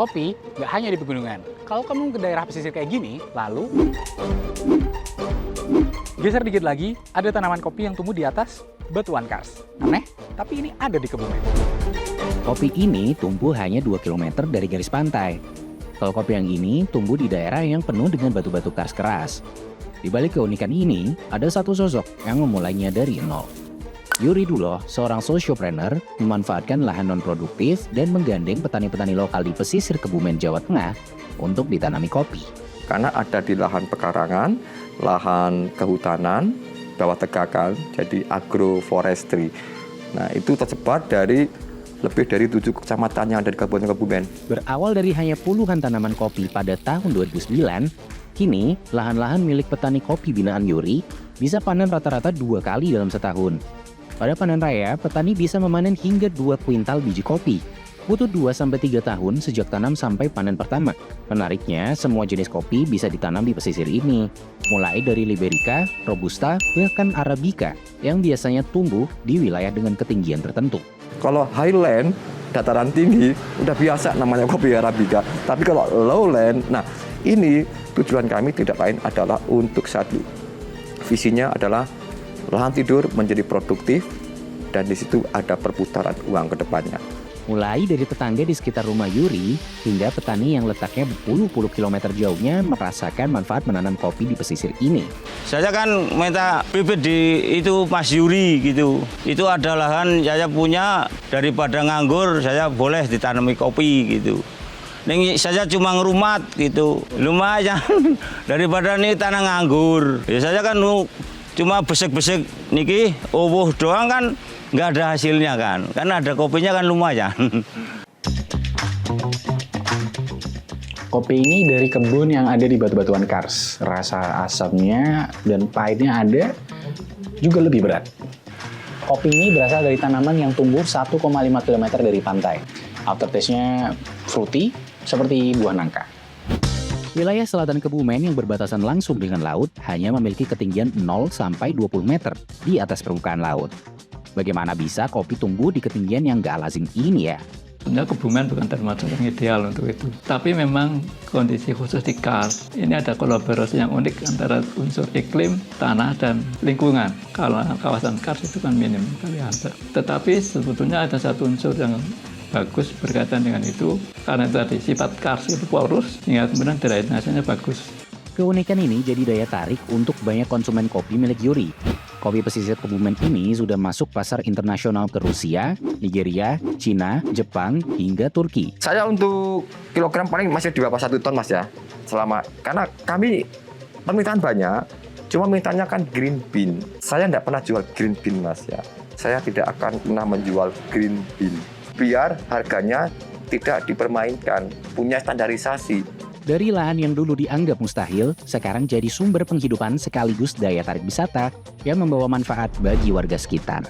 Kopi nggak hanya di pegunungan. Kalau kamu ke daerah pesisir kayak gini, lalu geser dikit lagi, ada tanaman kopi yang tumbuh di atas batuan kars. Aneh, tapi ini ada di Kebumen. Kopi ini tumbuh hanya 2 km dari garis pantai. Kalau kopi yang ini tumbuh di daerah yang penuh dengan batu-batu kars keras. Di balik keunikan ini, ada satu sosok yang memulainya dari nol. Yuri Duloh, seorang sociopreneur, memanfaatkan lahan non-produktif dan menggandeng petani-petani lokal di pesisir Kebumen, Jawa Tengah untuk ditanami kopi. Karena ada di lahan pekarangan, lahan kehutanan, bawah tegakan, jadi agroforestry. Nah, itu tersebar dari lebih dari 7 kecamatan yang ada di Kabupaten Kebumen. Berawal dari hanya puluhan tanaman kopi pada tahun 2009, kini lahan-lahan milik petani kopi binaan Yuri bisa panen rata-rata 2 kali dalam setahun. Pada panen raya, petani bisa memanen hingga 2 kuintal biji kopi. Butuh 2-3 tahun sejak tanam sampai panen pertama. Menariknya, semua jenis kopi bisa ditanam di pesisir ini. Mulai dari Liberica, Robusta, bahkan Arabica yang biasanya tumbuh di wilayah dengan ketinggian tertentu. Kalau highland, dataran tinggi, udah biasa namanya kopi Arabica. Tapi kalau lowland, nah ini tujuan kami tidak lain adalah untuk satu. Visinya adalah lahan tidur menjadi produktif dan di situ ada perputaran uang ke depannya. Mulai dari tetangga di sekitar rumah Yuri hingga petani yang letaknya berpuluh-puluh kilometer jauhnya merasakan manfaat menanam kopi di pesisir ini. Saya kan minta bibit di itu Mas Yuri gitu. Itu ada lahan saya punya, daripada nganggur saya boleh ditanami kopi gitu. Ini saya cuma ngerumat gitu, lumayan daripada nih tanah nganggur. Ya saya kan cuma besek-besek niki, doang kan nggak ada hasilnya kan, karena ada kopinya kan lumayan. Kopi ini dari kebun yang ada di batu-batuan kars. Rasa asamnya dan pahitnya ada, juga lebih berat. Kopi ini berasal dari tanaman yang tumbuh 1,5 km dari pantai. Aftertaste-nya fruity, seperti buah nangka. Wilayah selatan Kebumen yang berbatasan langsung dengan laut hanya memiliki ketinggian 0-20 meter di atas permukaan laut. Bagaimana bisa kopi tumbuh di ketinggian yang gak lazim ini ya? Sebenarnya Kebumen bukan termasuk yang ideal untuk itu. Tapi memang kondisi khusus di kars, ini ada kolaborasi yang unik antara unsur iklim, tanah, dan lingkungan. Kalau kawasan kars itu kan minim kali ada. Tetapi sebetulnya ada satu unsur yang bagus berkaitan dengan itu, karena tadi sifat kars itu porus, sehingga kemudian drainasenya bagus. Keunikan ini jadi daya tarik untuk banyak konsumen kopi milik Yuri. Kopi pesisir Kebumen ini sudah masuk pasar internasional ke Rusia, Nigeria, Cina, Jepang, hingga Turki. Saya untuk kilogram paling masih di bawah 1 ton Mas ya. Karena kami permintaan banyak, cuma mintanya kan green bean. Saya tidak pernah jual green bean Mas ya. Saya tidak akan pernah menjual green bean. Biar harganya tidak dipermainkan, punya standarisasi. Dari lahan yang dulu dianggap mustahil, sekarang jadi sumber penghidupan sekaligus daya tarik wisata yang membawa manfaat bagi warga sekitar.